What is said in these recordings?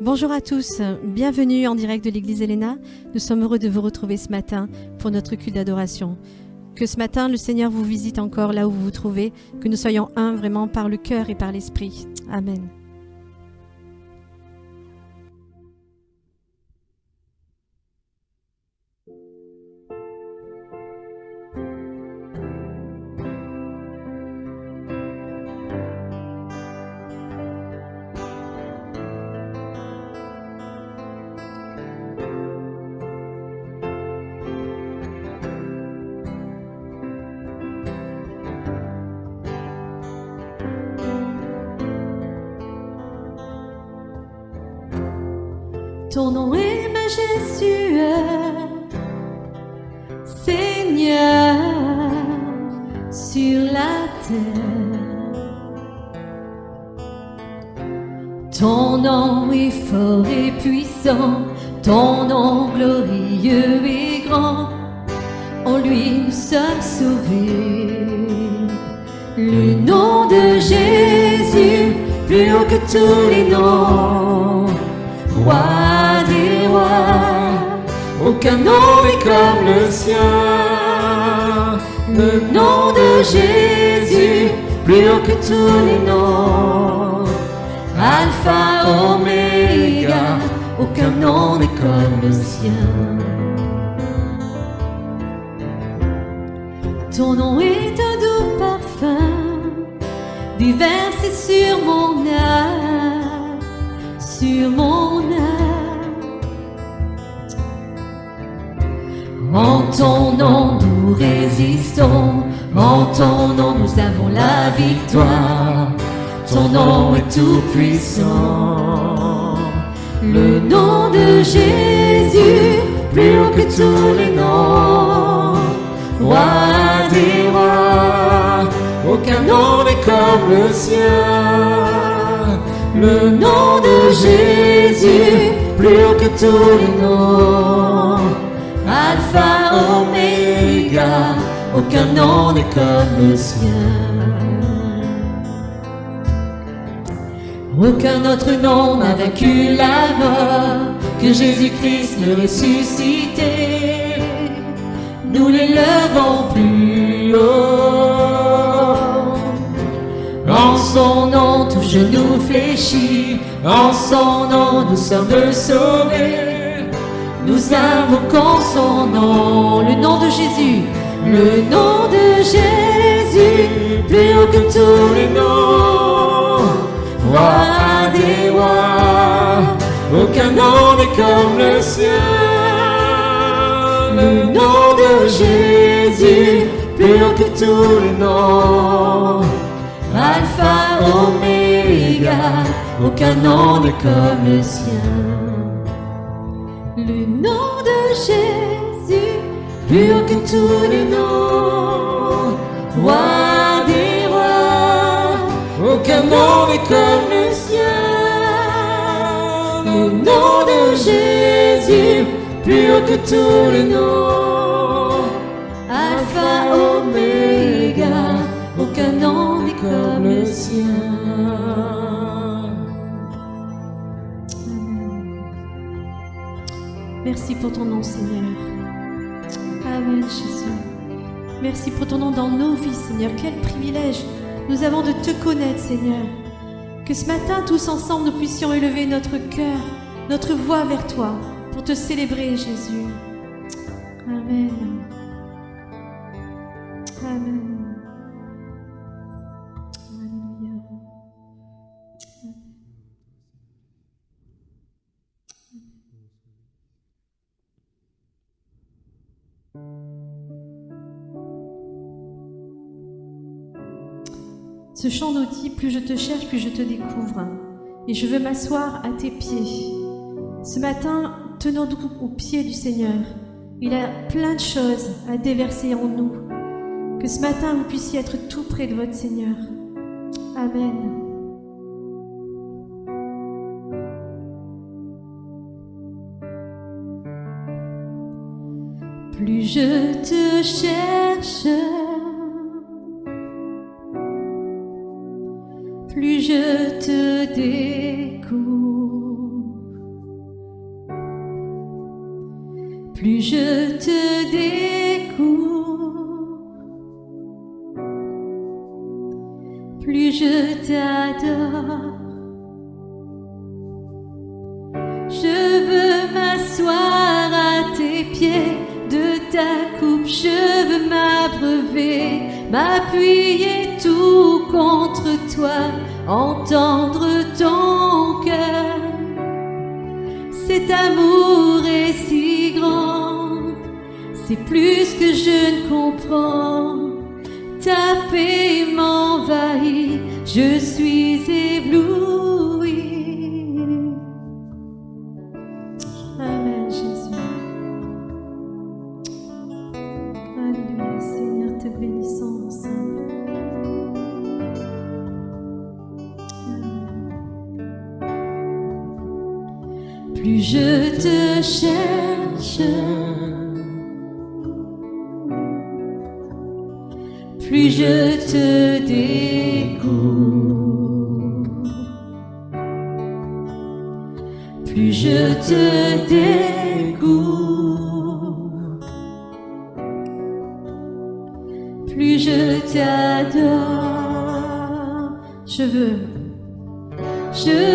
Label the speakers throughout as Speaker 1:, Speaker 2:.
Speaker 1: Bonjour à tous, bienvenue en direct de l'église Helena. Nous sommes heureux de vous retrouver ce matin pour notre culte d'adoration. Que ce matin, le Seigneur vous visite encore là où vous vous trouvez, que nous soyons un vraiment par le cœur et par l'esprit. Amen.
Speaker 2: Ton nom est majestueux, Seigneur, sur la terre. Ton nom est fort et puissant, ton nom glorieux et grand. En lui nous sommes sauvés. Le nom de Jésus, plus haut que tous les noms. Roi des rois, aucun nom n'est comme le sien. Le nom de Jésus, plus haut que tous les noms. Alpha, Oméga, aucun nom n'est comme le sien. Ton nom est un doux parfum, déversé sur mon âme, sur mon âme. En ton nom nous résistons, en ton nom nous avons la victoire. Ton nom est tout puissant. Le nom de Jésus, plus haut que tous les noms. Roi des rois, aucun nom n'est comme le sien. Le nom de Jésus, plus haut que tous les noms. Alpha, Oméga, aucun nom n'est comme le sien. Aucun autre nom n'a vaincu la mort que Jésus-Christ le ressuscité. Nous l'élevons plus haut. En son nom, tout genou fléchit. En son nom, nous sommes sauvés. Nous invoquons son nom, le nom de Jésus. Le nom de Jésus, plus haut que tous les noms. Roi des rois, aucun nom n'est comme le sien. Le nom de Jésus, plus haut que tous les noms. Alpha, Oméga, aucun nom n'est comme le sien. Le nom de Jésus, plus haut que tous les noms. Roi des rois, aucun nom n'est comme le sien. Le nom de Jésus, plus haut que tous les noms. Alpha, Oméga, aucun nom n'est comme le sien.
Speaker 1: Merci pour ton nom, Seigneur. Amen, Jésus. Merci pour ton nom dans nos vies, Seigneur. Quel privilège nous avons de te connaître, Seigneur. Que ce matin, tous ensemble, nous puissions élever notre cœur, notre voix vers toi, pour te célébrer, Jésus. Amen. Amen. Alléluia. Ce chant nous dit, plus je te cherche, plus je te découvre. Et je veux m'asseoir à tes pieds. Ce matin, tenons-nous aux pieds du Seigneur. Il a plein de choses à déverser en nous. Que ce matin, vous puissiez être tout près de votre Seigneur. Amen.
Speaker 2: Plus je te cherche, plus je te découvre.
Speaker 1: plus je te découvre, plus je t'adore. Je veux m'asseoir à tes pieds, de ta coupe je veux m'abreuver, m'appuyer tout contre toi, entendre ton cœur. Cet amour est si grand, c'est plus que je ne comprends. Ta paix m'envahit, je suis ébloui. Amen, Jésus. Alléluia, Seigneur, te bénissons ensemble. Plus je te cherche, plus je te découvre, plus je te découvre, plus je t'adore. Je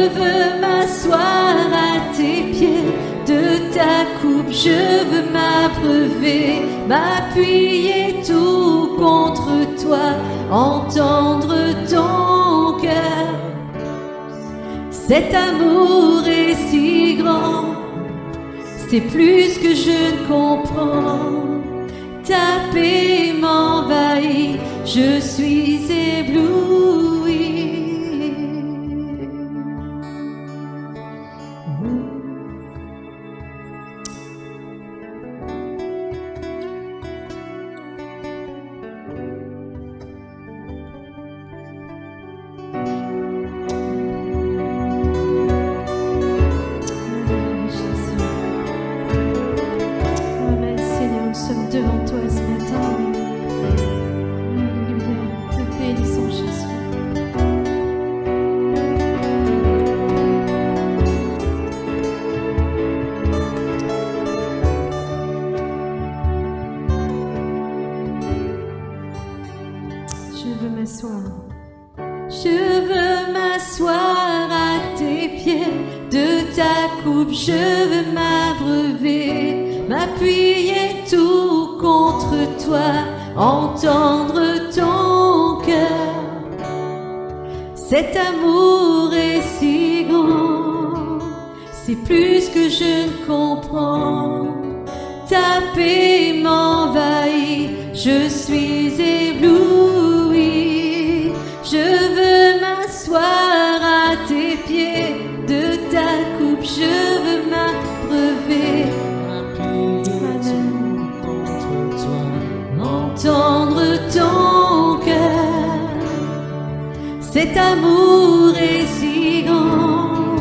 Speaker 1: veux m'asseoir à tes pieds, de ta coupe je veux m'abreuver, m'appuyer tout contre toi, entendre ton cœur. Cet amour est si grand, c'est plus que je ne comprends. Ta paix m'envahit, je suis ébloui. Devant toi ce matin. Alléluia, te bénissons Jésus. Je veux m'asseoir. Je veux m'asseoir à tes pieds, de ta coupe je veux m'abreuver, m'appuyer tout contre toi, entendre ton cœur. Cet amour est si grand, c'est plus que je ne comprends. Ta paix m'envahit, je suis ébloui. Je veux m'asseoir à tes pieds, de ta coupe je veux m'abreuver, entendre ton cœur. Cet amour est si grand,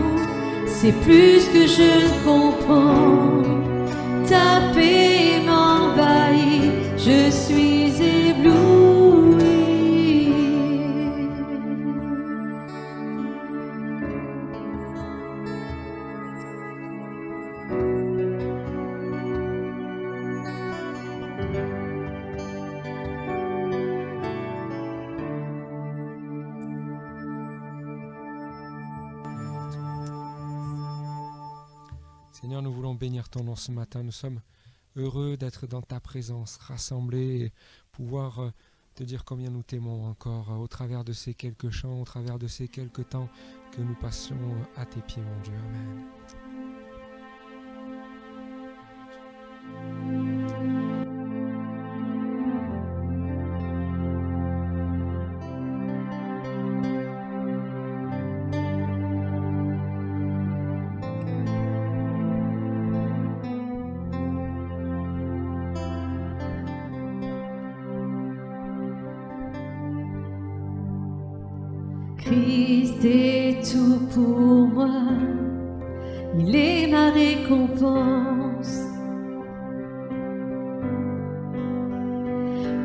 Speaker 1: c'est plus que je ne comprends. Ta paix m'envahit, je suis ébloui.
Speaker 3: Seigneur, nous voulons bénir ton nom ce matin. Nous sommes heureux d'être dans ta présence, rassemblés, et pouvoir te dire combien nous t'aimons encore au travers de ces quelques chants, au travers de ces quelques temps que nous passions à tes pieds, mon Dieu. Amen.
Speaker 1: Christ est tout pour moi, il est ma récompense,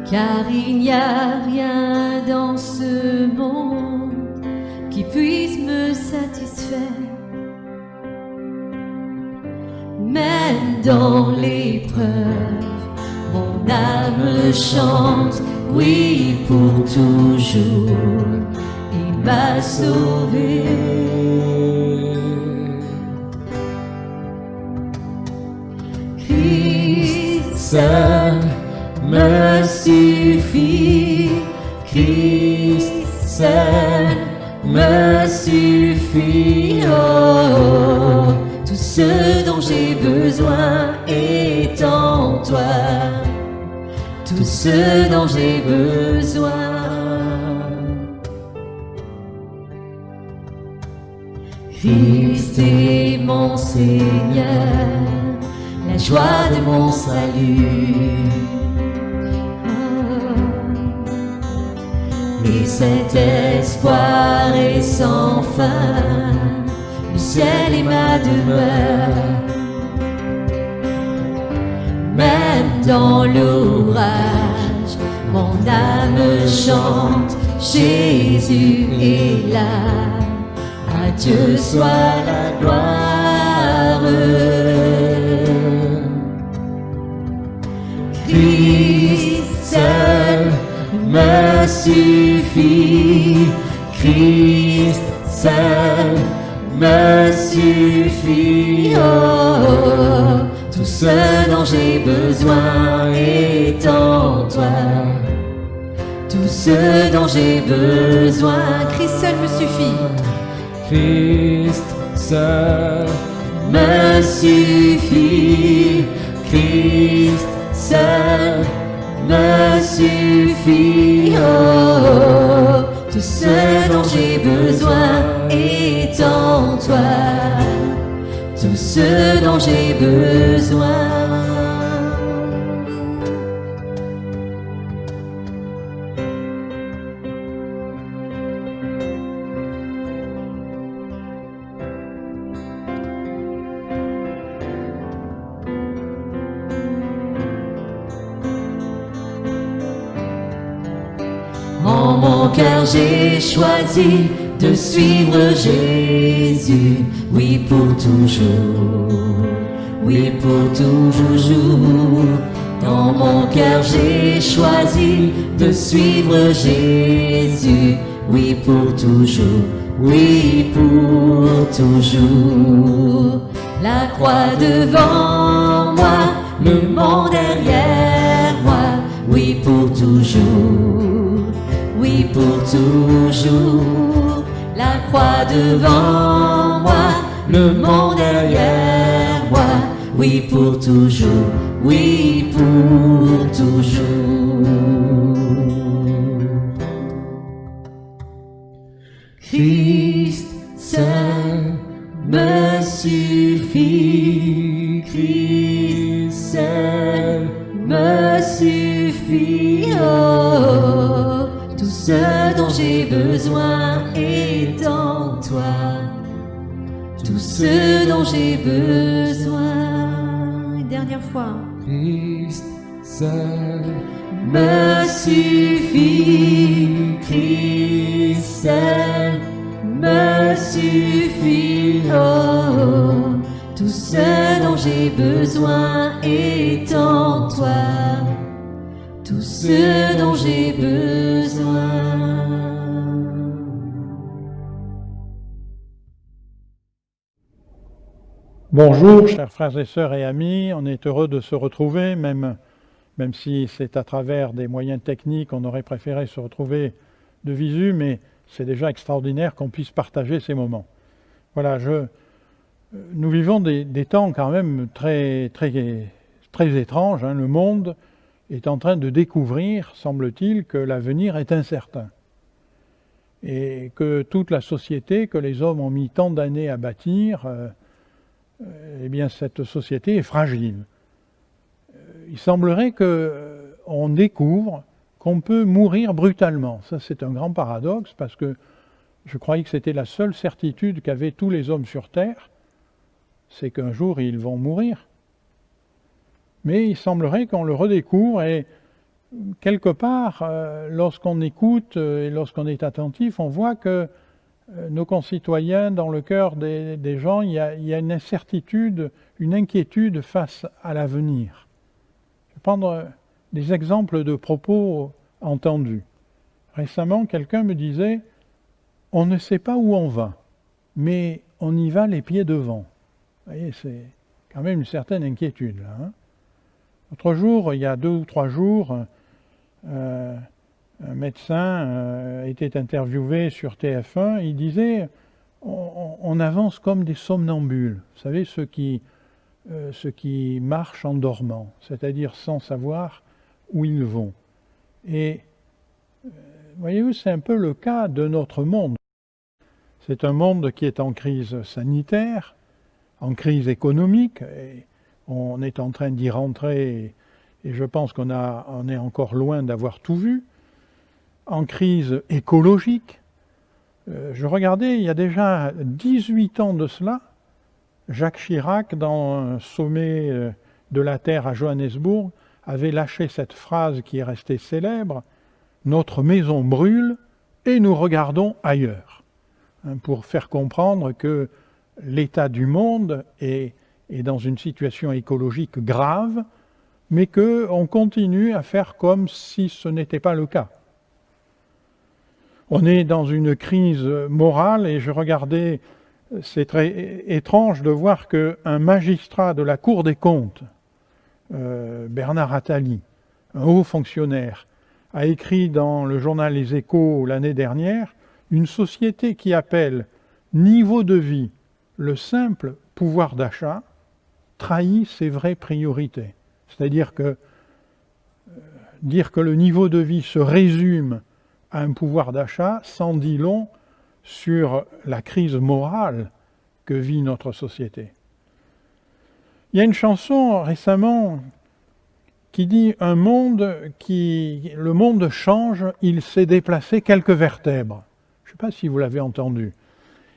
Speaker 1: car il n'y a rien dans ce monde qui puisse me satisfaire.
Speaker 2: Même dans l'épreuve, mon âme chante, oui pour toujours, il m'a sauvé. Christ seul me suffit, Christ seul me suffit, oh, tout ce dont j'ai besoin est en toi, tout ce dont j'ai besoin. Christ est mon Seigneur, la joie de mon salut. Et cet espoir est sans fin, le ciel est ma demeure. Même dans l'orage, mon âme chante, Jésus est là, à Dieu soit la gloire. Christ seul me suffit, Christ seul me suffit, oh, tout ce dont j'ai besoin est en toi, tout ce dont j'ai besoin.
Speaker 1: Christ seul me suffit.
Speaker 3: Christ seul
Speaker 2: me suffit, Christ seul me suffit, oh, tout ce dont j'ai besoin est en toi, tout ce dont j'ai besoin. En mon cœur j'ai choisi de suivre Jésus, oui pour toujours, oui pour toujours. Dans mon cœur j'ai choisi de suivre Jésus, oui pour toujours, oui pour toujours. La croix devant moi, le monde derrière moi, oui pour toujours, oui pour toujours. La croix devant moi, le monde derrière moi, oui pour toujours, oui pour toujours. Christ seul me suffit, Christ seul me suffit, oh, tout ce dont j'ai besoin est en toi, tout ce dont j'ai besoin.
Speaker 1: Une dernière fois.
Speaker 3: Christ seul
Speaker 2: me suffit, Christ seul me suffit, oh, tout ce dont j'ai besoin est en toi, tout ce dont j'ai besoin.
Speaker 4: Bonjour, chers frères et sœurs et amis, on est heureux de se retrouver, même si c'est à travers des moyens techniques, on aurait préféré se retrouver de visu, mais c'est déjà extraordinaire qu'on puisse partager ces moments. Voilà, nous vivons des temps quand même très étranges, hein. Le monde est en train de découvrir, semble-t-il, que l'avenir est incertain. Et que toute la société, que les hommes ont mis tant d'années à bâtir, eh bien cette société est fragile. Il semblerait qu'on découvre qu'on peut mourir brutalement. Ça, c'est un grand paradoxe, parce que je croyais que c'était la seule certitude qu'avaient tous les hommes sur Terre, c'est qu'un jour ils vont mourir. Mais il semblerait qu'on le redécouvre, et quelque part, lorsqu'on écoute et lorsqu'on est attentif, on voit que nos concitoyens, dans le cœur des gens, il y a une incertitude, une inquiétude face à l'avenir. Je vais prendre des exemples de propos entendus. Récemment, quelqu'un me disait « On ne sait pas où on va, mais on y va les pieds devant. » Vous voyez, c'est quand même une certaine inquiétude, là. Hein. L'autre jour, il y a 2 ou 3 jours, un médecin était interviewé sur TF1, il disait on avance comme des somnambules, vous savez, ceux qui marchent en dormant, c'est-à-dire sans savoir où ils vont. Et voyez-vous, c'est un peu le cas de notre monde. C'est un monde qui est en crise sanitaire, en crise économique, et on est en train d'y rentrer, et je pense qu'on est encore loin d'avoir tout vu, en crise écologique. Je regardais, il y a déjà 18 ans de cela, Jacques Chirac, dans un sommet de la Terre à Johannesburg, avait lâché cette phrase qui est restée célèbre, « Notre maison brûle et nous regardons ailleurs », pour faire comprendre que l'état du monde est dans une situation écologique grave, mais qu'on continue à faire comme si ce n'était pas le cas. On est dans une crise morale et je regardais, c'est très étrange de voir qu'un magistrat de la Cour des comptes, Bernard Attali, un haut fonctionnaire, a écrit dans le journal Les Échos l'année dernière une société qui appelle niveau de vie le simple pouvoir d'achat trahit ses vraies priorités. C'est-à-dire que dire que le niveau de vie se résume à un pouvoir d'achat s'en dit long sur la crise morale que vit notre société. Il y a une chanson récemment qui dit « Le monde change, il s'est déplacé quelques vertèbres ». Je ne sais pas si vous l'avez entendu.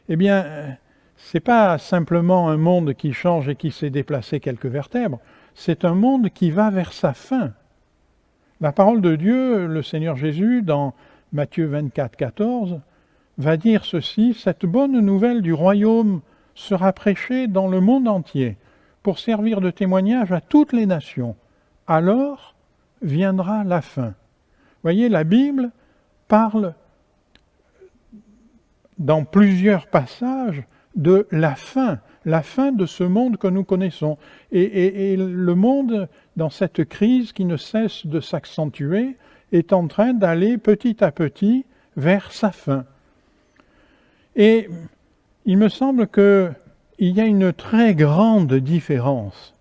Speaker 4: Eh bien, ce n'est pas simplement un monde qui change et qui s'est déplacé quelques vertèbres, c'est un monde qui va vers sa fin. La parole de Dieu, le Seigneur Jésus, dans Matthieu 24, 14, va dire ceci, « Cette bonne nouvelle du royaume sera prêchée dans le monde entier pour servir de témoignage à toutes les nations. Alors viendra la fin. » Vous voyez, la Bible parle dans plusieurs passages de la fin de ce monde que nous connaissons. Et le monde, dans cette crise qui ne cesse de s'accentuer, est en train d'aller petit à petit vers sa fin. Et il me semble qu'il y a une très grande différence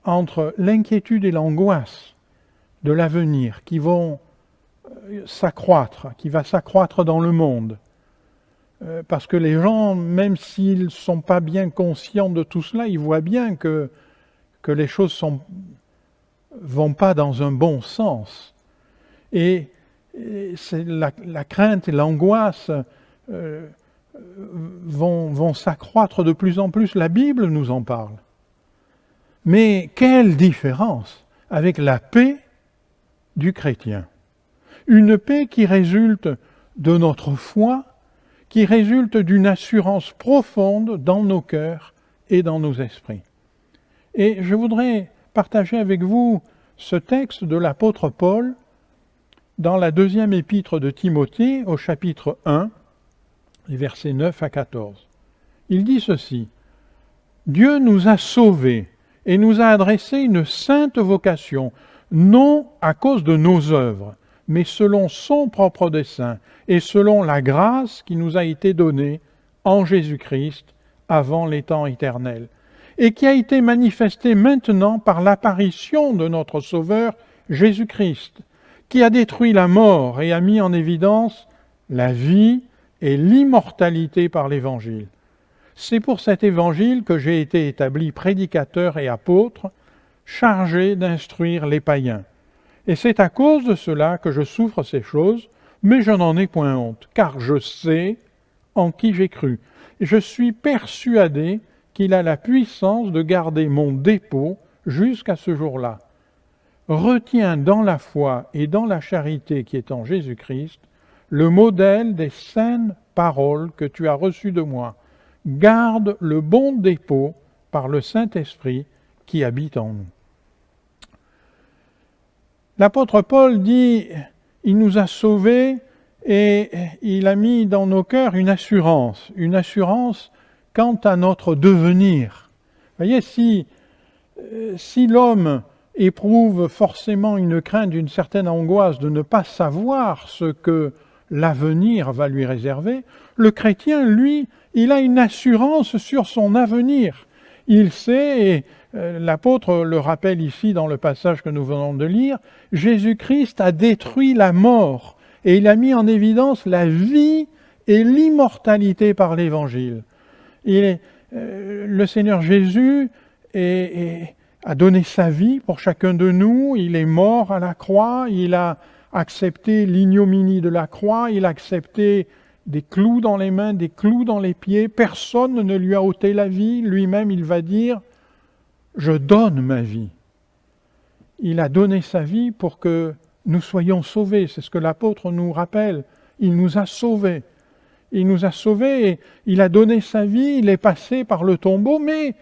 Speaker 4: entre l'inquiétude et l'angoisse de l'avenir qui vont s'accroître, qui va s'accroître dans le monde. Parce que les gens, même s'ils ne sont pas bien conscients de tout cela, ils voient bien que les choses vont pas dans un bon sens. Et c'est la crainte et l'angoisse vont s'accroître de plus en plus. La Bible nous en parle. Mais quelle différence avec la paix du chrétien. Une paix qui résulte de notre foi, qui résulte d'une assurance profonde dans nos cœurs et dans nos esprits. Et je voudrais partager avec vous ce texte de l'apôtre Paul dans la 2e épître de Timothée au chapitre 1, les versets 9 à 14. Il dit ceci, « Dieu nous a sauvés et nous a adressé une sainte vocation, non à cause de nos œuvres, mais selon son propre dessein et selon la grâce qui nous a été donnée en Jésus-Christ avant les temps éternels, et qui a été manifestée maintenant par l'apparition de notre Sauveur Jésus-Christ, qui a détruit la mort et a mis en évidence la vie et l'immortalité par l'Évangile. C'est pour cet Évangile que j'ai été établi prédicateur et apôtre, chargé d'instruire les païens. Et c'est à cause de cela que je souffre ces choses, mais je n'en ai point honte, car je sais en qui j'ai cru. Et je suis persuadé qu'il a la puissance de garder mon dépôt jusqu'à ce jour-là. Retiens dans la foi et dans la charité qui est en Jésus-Christ le modèle des saintes parole que tu as reçue de moi. Garde le bon dépôt par le Saint-Esprit qui habite en nous. L'apôtre Paul dit, il nous a sauvés et il a mis dans nos cœurs une assurance quant à notre devenir. Vous voyez, si l'homme éprouve forcément une crainte, une certaine angoisse de ne pas savoir ce que l'avenir va lui réserver, le chrétien, lui, il a une assurance sur son avenir. Il sait, et l'apôtre le rappelle ici dans le passage que nous venons de lire, Jésus-Christ a détruit la mort et il a mis en évidence la vie et l'immortalité par l'Évangile. Le Seigneur Jésus a donné sa vie pour chacun de nous, il est mort à la croix, il a accepté l'ignominie de la croix, il a accepté des clous dans les mains, des clous dans les pieds, personne ne lui a ôté la vie, lui-même il va dire « Je donne ma vie ». Il a donné sa vie pour que nous soyons sauvés, c'est ce que l'apôtre nous rappelle, il nous a sauvés. Il nous a sauvés et il a donné sa vie, il est passé par le tombeau, mais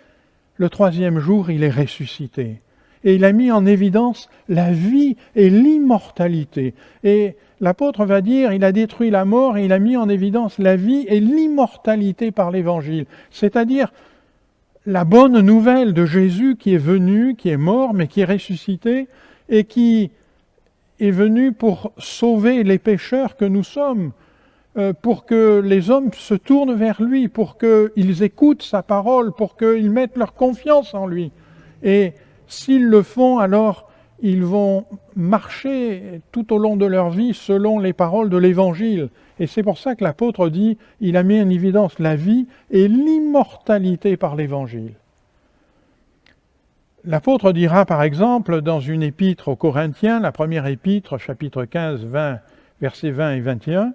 Speaker 4: le troisième jour il est ressuscité. Et il a mis en évidence la vie et l'immortalité. Et l'apôtre va dire, il a détruit la mort et il a mis en évidence la vie et l'immortalité par l'Évangile. C'est-à-dire la bonne nouvelle de Jésus qui est venu, qui est mort, mais qui est ressuscité et qui est venu pour sauver les pécheurs que nous sommes, pour que les hommes se tournent vers lui, pour qu'ils écoutent sa parole, pour qu'ils mettent leur confiance en lui. Et s'ils le font, alors ils vont marcher tout au long de leur vie selon les paroles de l'Évangile. Et c'est pour ça que l'apôtre dit, il a mis en évidence la vie et l'immortalité par l'Évangile. L'apôtre dira par exemple dans une épître aux Corinthiens, la première épître, chapitre 15, 20, versets 20 et 21,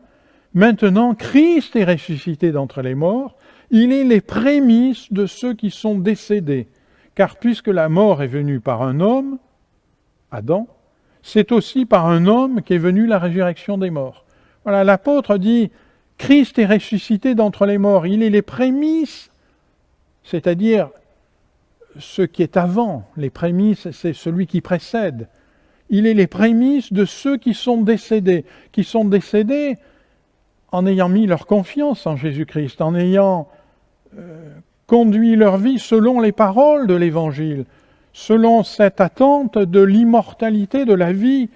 Speaker 4: « Maintenant Christ est ressuscité d'entre les morts, il est les prémices de ceux qui sont décédés. Car puisque la mort est venue par un homme, Adam, c'est aussi par un homme qu'est venue la résurrection des morts. » Voilà, l'apôtre dit, Christ est ressuscité d'entre les morts, il est les prémices, c'est-à-dire ce qui est avant, les prémices, c'est celui qui précède. Il est les prémices de ceux qui sont décédés en ayant mis leur confiance en Jésus-Christ, en ayant conduit leur vie selon les paroles de l'Évangile, selon cette attente de l'immortalité de la vie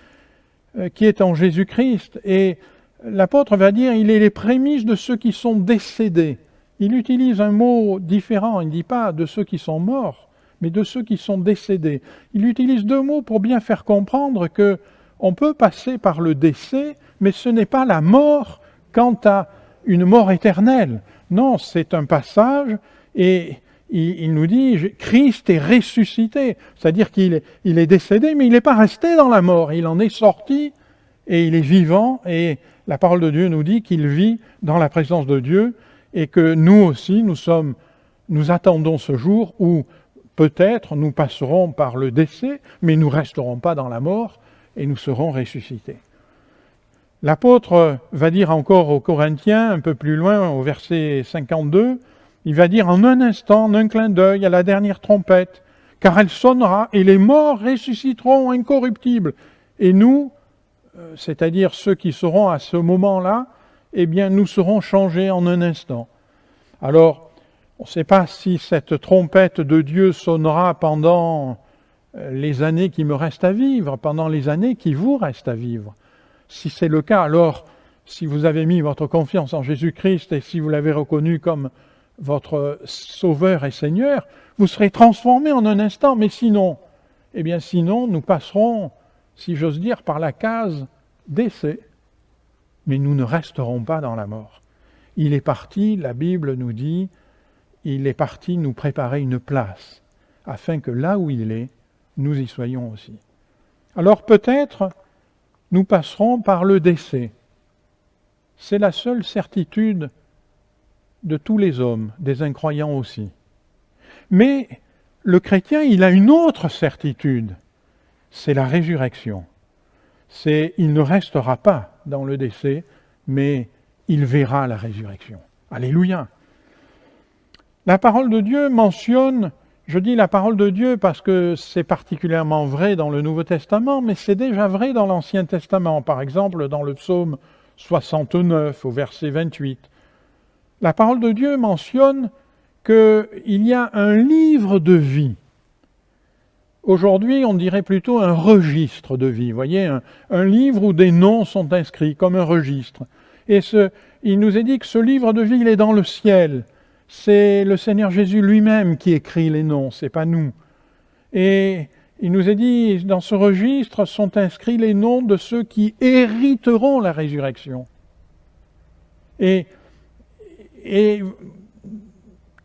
Speaker 4: qui est en Jésus-Christ. Et l'apôtre va dire, il est les prémices de ceux qui sont décédés. Il utilise un mot différent, il ne dit pas de ceux qui sont morts, mais de ceux qui sont décédés. Il utilise deux mots pour bien faire comprendre que on peut passer par le décès, mais ce n'est pas la mort quant à une mort éternelle. Non, c'est un passage et il nous dit, Christ est ressuscité, c'est-à-dire qu'il est décédé, mais il n'est pas resté dans la mort, il en est sorti et il est vivant, et la parole de Dieu nous dit qu'il vit dans la présence de Dieu, et que nous aussi, nous attendons ce jour où peut-être nous passerons par le décès, mais nous ne resterons pas dans la mort, et nous serons ressuscités. L'apôtre va dire encore aux Corinthiens, un peu plus loin, au verset 52, il va dire en un instant, en un clin d'œil, à la dernière trompette, car elle sonnera et les morts ressusciteront incorruptibles. Et nous, c'est-à-dire ceux qui seront à ce moment-là, eh bien nous serons changés en un instant. Alors, on ne sait pas si cette trompette de Dieu sonnera pendant les années qui me restent à vivre, pendant les années qui vous restent à vivre. Si c'est le cas, alors, si vous avez mis votre confiance en Jésus-Christ et si vous l'avez reconnu comme votre Sauveur et Seigneur, vous serez transformés en un instant. Mais sinon, eh bien sinon, nous passerons, si j'ose dire, par la case décès, mais nous ne resterons pas dans la mort. Il est parti, la Bible nous dit, il est parti nous préparer une place, afin que là où il est, nous y soyons aussi. Alors peut-être, nous passerons par le décès. C'est la seule certitude de tous les hommes, des incroyants aussi. Mais le chrétien, il a une autre certitude, c'est la résurrection. Il ne restera pas dans le décès, mais il verra la résurrection. Alléluia. La parole de Dieu mentionne, je dis la parole de Dieu parce que c'est particulièrement vrai dans le Nouveau Testament, mais c'est déjà vrai dans l'Ancien Testament. Par exemple, dans le psaume 69 au verset 28. La parole de Dieu mentionne qu'il y a un livre de vie. Aujourd'hui, on dirait plutôt un registre de vie. Vous voyez, un livre où des noms sont inscrits, comme un registre. Et il nous est dit que ce livre de vie, il est dans le ciel. C'est le Seigneur Jésus lui-même qui écrit les noms, c'est pas nous. Et il nous est dit, dans ce registre sont inscrits les noms de ceux qui hériteront la résurrection. Et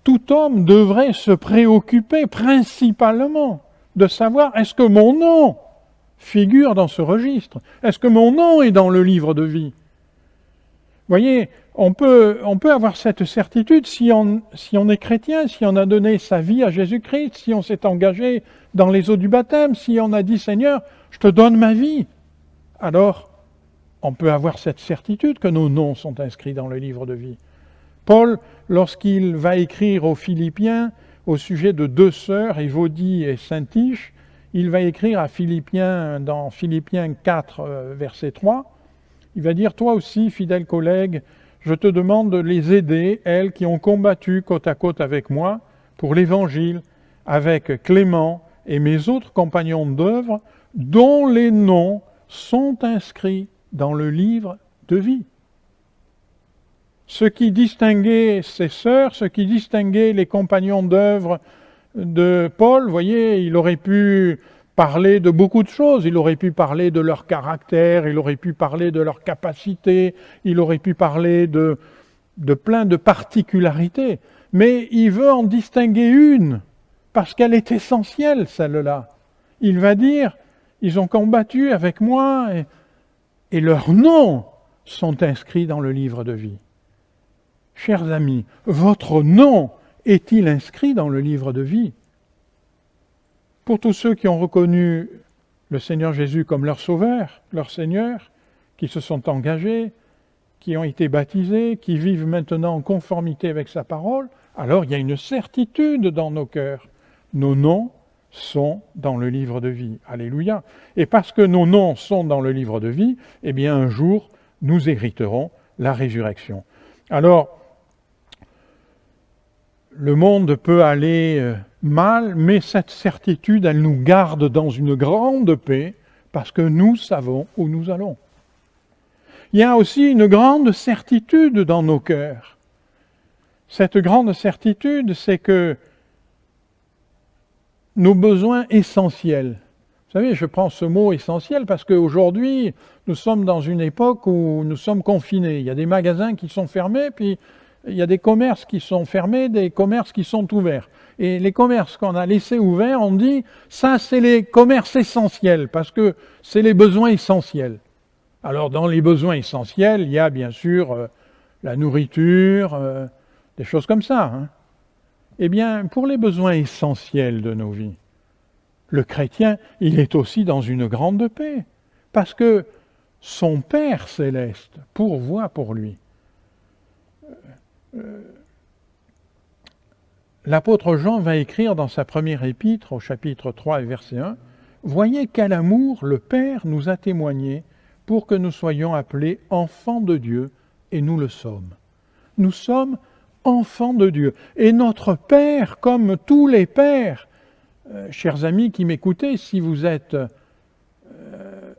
Speaker 4: tout homme devrait se préoccuper principalement de savoir, est-ce que mon nom figure dans ce registre? Est-ce que mon nom est dans le livre de vie? Vous voyez, on peut avoir cette certitude si on est chrétien, si on a donné sa vie à Jésus-Christ, si on s'est engagé dans les eaux du baptême, si on a dit « Seigneur, je te donne ma vie », alors on peut avoir cette certitude que nos noms sont inscrits dans le livre de vie. Paul, lorsqu'il va écrire aux Philippiens au sujet de deux sœurs, Évodie et Syntyche, il va écrire à Philippiens, dans Philippiens 4, verset 3, il va dire « Toi aussi, fidèle collègue, je te demande de les aider, elles qui ont combattu côte à côte avec moi pour l'Évangile, avec Clément et mes autres compagnons d'œuvre, dont les noms sont inscrits dans le livre de vie. » Ce qui distinguait ses sœurs, ce qui distinguait les compagnons d'œuvre de Paul, vous voyez, il aurait pu parler de beaucoup de choses, il aurait pu parler de leur caractère, il aurait pu parler de leur capacité, il aurait pu parler de plein de particularités, mais il veut en distinguer une, parce qu'elle est essentielle, celle-là. Il va dire, ils ont combattu avec moi, et leurs noms sont inscrits dans le livre de vie. Chers amis, votre nom est-il inscrit dans le livre de vie? Pour tous ceux qui ont reconnu le Seigneur Jésus comme leur Sauveur, leur Seigneur, qui se sont engagés, qui ont été baptisés, qui vivent maintenant en conformité avec sa parole, alors il y a une certitude dans nos cœurs. Nos noms sont dans le livre de vie. Alléluia. Et parce que nos noms sont dans le livre de vie, eh bien un jour, nous hériterons la résurrection. Alors, le monde peut aller mal, mais cette certitude, elle nous garde dans une grande paix, parce que nous savons où nous allons. Il y a aussi une grande certitude dans nos cœurs. Cette grande certitude, c'est que nos besoins essentiels. Vous savez, je prends ce mot essentiel parce qu'aujourd'hui, nous sommes dans une époque où nous sommes confinés. Il y a des magasins qui sont fermés, puis il y a des commerces qui sont fermés, des commerces qui sont ouverts. Et les commerces qu'on a laissés ouverts, on dit, ça c'est les commerces essentiels, parce que c'est les besoins essentiels. Alors dans les besoins essentiels, il y a bien sûr la nourriture, des choses comme ça. Hein. Eh bien, pour les besoins essentiels de nos vies, le chrétien, il est aussi dans une grande paix, parce que son Père céleste pourvoit pour lui. L'apôtre Jean va écrire dans sa première épître, au chapitre 3 et verset 1, « Voyez quel amour le Père nous a témoigné pour que nous soyons appelés enfants de Dieu, et nous le sommes. » Nous sommes enfants de Dieu. Et notre Père, comme tous les pères, chers amis qui m'écoutez, si vous êtes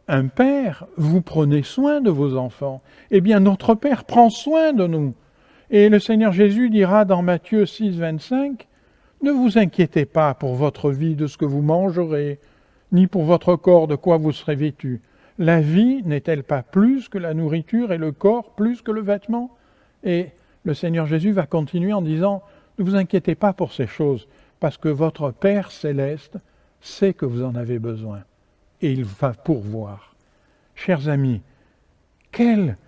Speaker 4: un père, vous prenez soin de vos enfants. Eh bien, notre Père prend soin de nous. Et le Seigneur Jésus dira dans Matthieu 6, 25, « Ne vous inquiétez pas pour votre vie de ce que vous mangerez, ni pour votre corps de quoi vous serez vêtus. La vie n'est-elle pas plus que la nourriture et le corps plus que le vêtement ?» Et le Seigneur Jésus va continuer en disant, « Ne vous inquiétez pas pour ces choses, parce que votre Père céleste sait que vous en avez besoin, et il va pourvoir. » Chers amis, quelle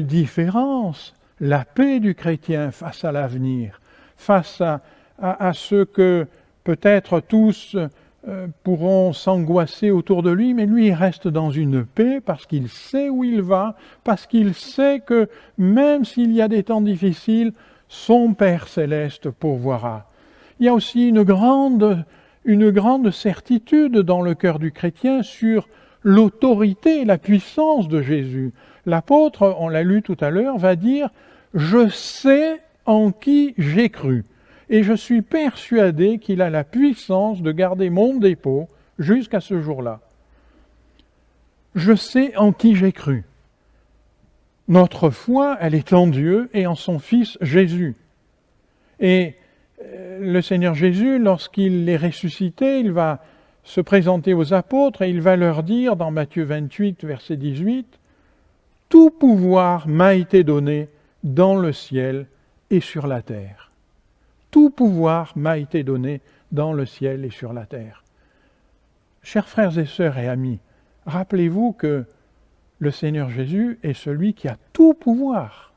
Speaker 4: différence la paix du chrétien face à l'avenir, face à ce que peut-être tous pourront s'angoisser autour de lui, mais lui, il reste dans une paix parce qu'il sait où il va, parce qu'il sait que même s'il y a des temps difficiles, son Père céleste pourvoira. Il y a aussi une grande certitude dans le cœur du chrétien sur l'autorité et la puissance de Jésus. L'apôtre, on l'a lu tout à l'heure, va dire « Je sais en qui j'ai cru ». Et je suis persuadé qu'il a la puissance de garder mon dépôt jusqu'à ce jour-là. Je sais en qui j'ai cru. Notre foi, elle est en Dieu et en son Fils Jésus. Et le Seigneur Jésus, lorsqu'il est ressuscité, il va se présenter aux apôtres et il va leur dire dans Matthieu 28, verset 18, « Tout pouvoir m'a été donné dans le ciel et sur la terre. » Tout pouvoir m'a été donné dans le ciel et sur la terre. Chers frères et sœurs et amis, rappelez-vous que le Seigneur Jésus est celui qui a tout pouvoir.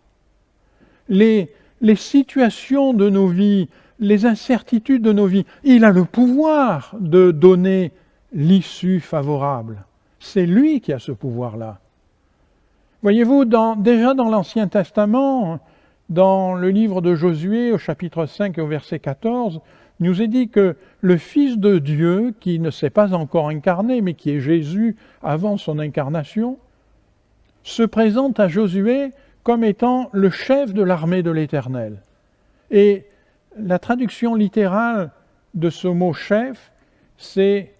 Speaker 4: Les situations de nos vies, les incertitudes de nos vies, il a le pouvoir de donner l'issue favorable. C'est lui qui a ce pouvoir-là. Voyez-vous, déjà dans l'Ancien Testament, dans le livre de Josué, au chapitre 5 et au verset 14, il nous est dit que le Fils de Dieu, qui ne s'est pas encore incarné, mais qui est Jésus avant son incarnation, se présente à Josué comme étant le chef de l'armée de l'Éternel. Et la traduction littérale de ce mot « chef », c'est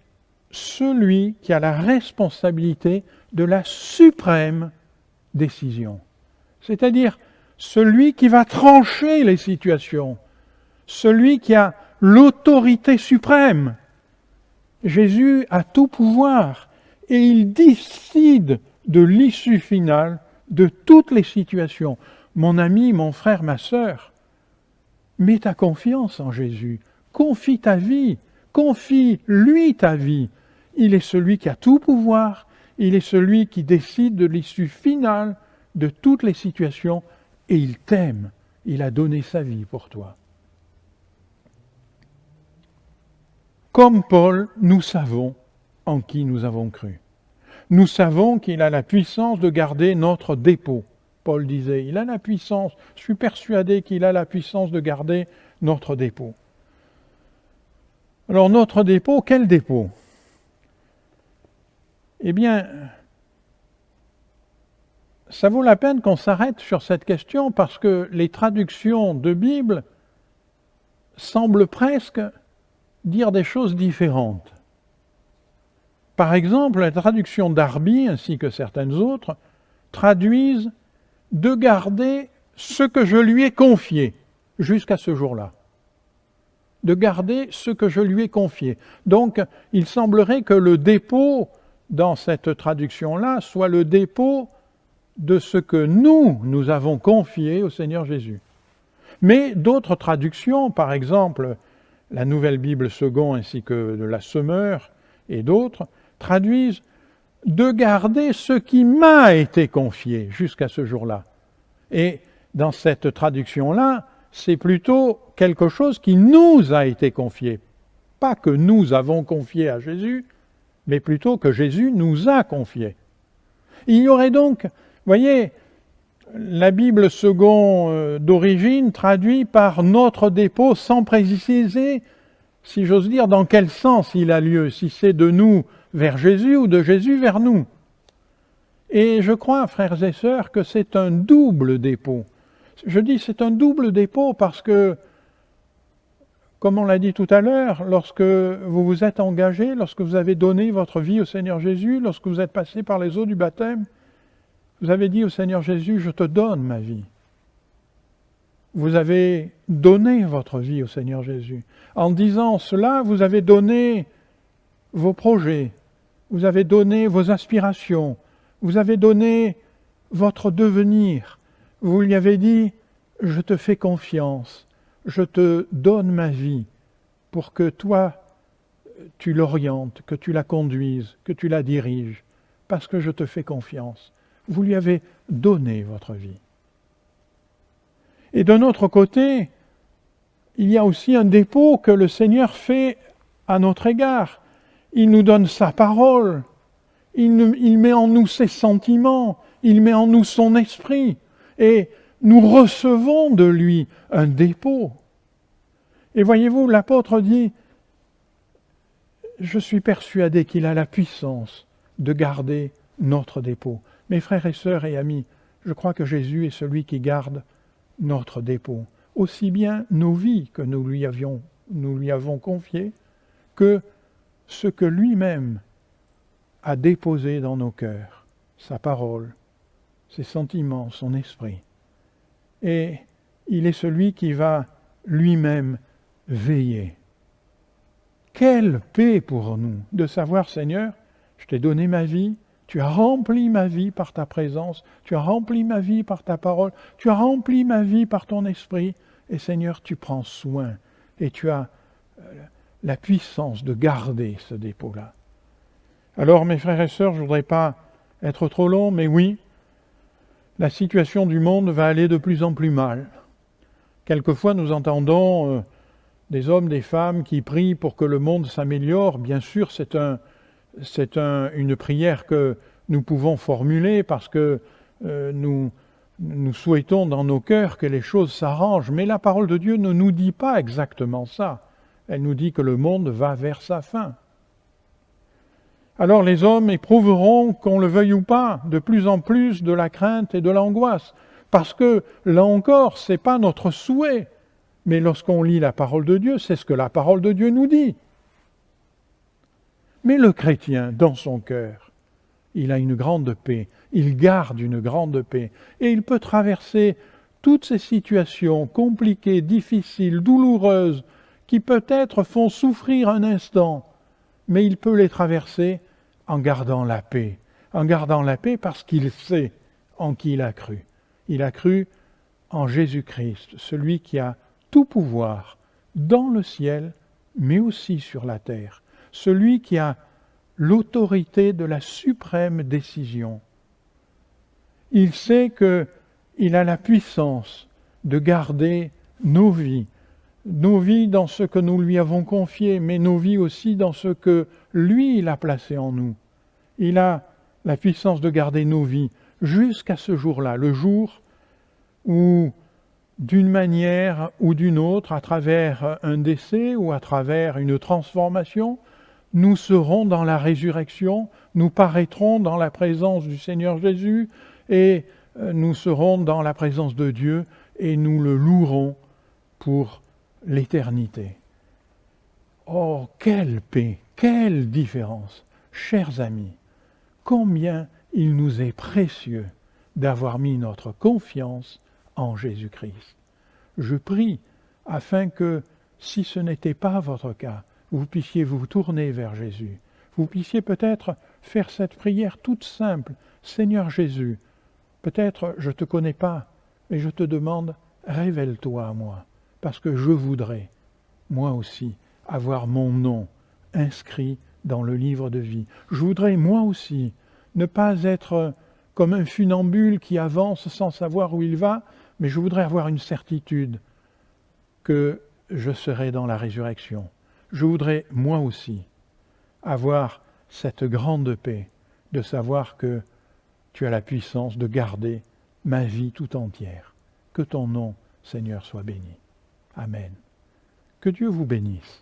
Speaker 4: celui qui a la responsabilité de la suprême décision. C'est-à-dire celui qui va trancher les situations, celui qui a l'autorité suprême. Jésus a tout pouvoir et il décide de l'issue finale de toutes les situations. Mon ami, mon frère, ma sœur, mets ta confiance en Jésus, confie ta vie, confie-lui ta vie. Il est celui qui a tout pouvoir, il est celui qui décide de l'issue finale de toutes les situations. Et il t'aime, il a donné sa vie pour toi. Comme Paul, nous savons en qui nous avons cru. Nous savons qu'il a la puissance de garder notre dépôt. Paul disait, il a la puissance, je suis persuadé qu'il a la puissance de garder notre dépôt. Alors notre dépôt, quel dépôt ? Eh bien, ça vaut la peine qu'on s'arrête sur cette question parce que les traductions de Bible semblent presque dire des choses différentes. Par exemple, la traduction d'Arby, ainsi que certaines autres, traduisent « de garder ce que je lui ai confié jusqu'à ce jour-là ». De garder ce que je lui ai confié. Donc, il semblerait que le dépôt, dans cette traduction-là, soit le dépôt de ce que nous avons confié au Seigneur Jésus. Mais d'autres traductions, par exemple la Nouvelle Bible Second ainsi que de la Semeur et d'autres, traduisent « de garder ce qui m'a été confié jusqu'à ce jour-là ». Et dans cette traduction-là, c'est plutôt quelque chose qui nous a été confié. Pas que nous avons confié à Jésus, mais plutôt que Jésus nous a confié. Il y aurait donc, voyez, la Bible Second d'origine traduit par notre dépôt sans préciser, si j'ose dire, dans quel sens il a lieu, si c'est de nous vers Jésus ou de Jésus vers nous. Et je crois, frères et sœurs, que c'est un double dépôt. Je dis c'est un double dépôt parce que, comme on l'a dit tout à l'heure, lorsque vous vous êtes engagé, lorsque vous avez donné votre vie au Seigneur Jésus, lorsque vous êtes passé par les eaux du baptême, vous avez dit au Seigneur Jésus, je te donne ma vie. Vous avez donné votre vie au Seigneur Jésus. En disant cela, vous avez donné vos projets, vous avez donné vos aspirations, vous avez donné votre devenir. Vous lui avez dit, je te fais confiance, je te donne ma vie pour que toi, tu l'orientes, que tu la conduises, que tu la diriges, parce que je te fais confiance. Vous lui avez donné votre vie. Et d'un autre côté, il y a aussi un dépôt que le Seigneur fait à notre égard. il nous donne sa parole, il met en nous ses sentiments, il met en nous son esprit, et nous recevons de lui un dépôt. Et voyez-vous, l'apôtre dit, je suis persuadé qu'il a la puissance de garder notre dépôt. Mes frères et sœurs et amis, je crois que Jésus est celui qui garde notre dépôt, aussi bien nos vies que nous lui avons confiées, que ce que lui-même a déposé dans nos cœurs, sa parole, ses sentiments, son esprit. Et il est celui qui va lui-même veiller. Quelle paix pour nous de savoir, Seigneur, je t'ai donné ma vie, tu as rempli ma vie par ta présence, tu as rempli ma vie par ta parole, tu as rempli ma vie par ton esprit, et Seigneur, tu prends soin, et tu as la puissance de garder ce dépôt-là. Alors, mes frères et sœurs, je ne voudrais pas être trop long, mais oui, la situation du monde va aller de plus en plus mal. Quelquefois, nous entendons des hommes, des femmes qui prient pour que le monde s'améliore. Bien sûr, c'est une prière que nous pouvons formuler parce que nous souhaitons dans nos cœurs que les choses s'arrangent. Mais la parole de Dieu ne nous dit pas exactement ça. Elle nous dit que le monde va vers sa fin. Alors les hommes éprouveront, qu'on le veuille ou pas, de plus en plus de la crainte et de l'angoisse. Parce que, là encore, ce n'est pas notre souhait. Mais lorsqu'on lit la parole de Dieu, c'est ce que la parole de Dieu nous dit. Mais le chrétien, dans son cœur, il a une grande paix, il garde une grande paix, et il peut traverser toutes ces situations compliquées, difficiles, douloureuses, qui peut-être font souffrir un instant, mais il peut les traverser en gardant la paix parce qu'il sait en qui il a cru. Il a cru en Jésus-Christ, celui qui a tout pouvoir dans le ciel, mais aussi sur la terre, celui qui a l'autorité de la suprême décision. Il sait qu'il a la puissance de garder nos vies dans ce que nous lui avons confié, mais nos vies aussi dans ce que lui, il a placé en nous. Il a la puissance de garder nos vies jusqu'à ce jour-là, le jour où, d'une manière ou d'une autre, à travers un décès ou à travers une transformation, nous serons dans la résurrection, nous paraîtrons dans la présence du Seigneur Jésus et nous serons dans la présence de Dieu et nous le louerons pour l'éternité. Oh, quelle paix, quelle différence! Chers amis, combien il nous est précieux d'avoir mis notre confiance en Jésus-Christ. Je prie afin que, si ce n'était pas votre cas, vous puissiez vous tourner vers Jésus. Vous puissiez peut-être faire cette prière toute simple. Seigneur Jésus, peut-être je ne te connais pas, mais je te demande, révèle-toi à moi. Parce que je voudrais, moi aussi, avoir mon nom inscrit dans le livre de vie. Je voudrais, moi aussi, ne pas être comme un funambule qui avance sans savoir où il va, mais je voudrais avoir une certitude que je serai dans la résurrection. Je voudrais, moi aussi, avoir cette grande paix de savoir que tu as la puissance de garder ma vie tout entière. Que ton nom, Seigneur, soit béni. Amen. Que Dieu vous bénisse.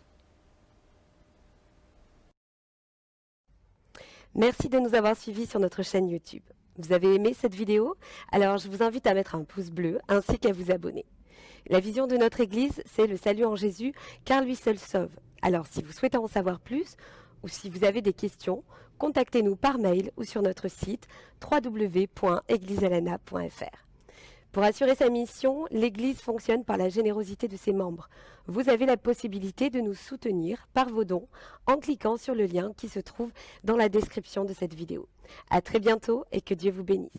Speaker 5: Merci de nous avoir suivis sur notre chaîne YouTube. Vous avez aimé cette vidéo? Alors je vous invite à mettre un pouce bleu ainsi qu'à vous abonner. La vision de notre Église, c'est le salut en Jésus, car lui seul sauve. Alors si vous souhaitez en savoir plus ou si vous avez des questions, contactez-nous par mail ou sur notre site www.eglisealana.fr. Pour assurer sa mission, l'Église fonctionne par la générosité de ses membres. Vous avez la possibilité de nous soutenir par vos dons en cliquant sur le lien qui se trouve dans la description de cette vidéo. À très bientôt et que Dieu vous bénisse.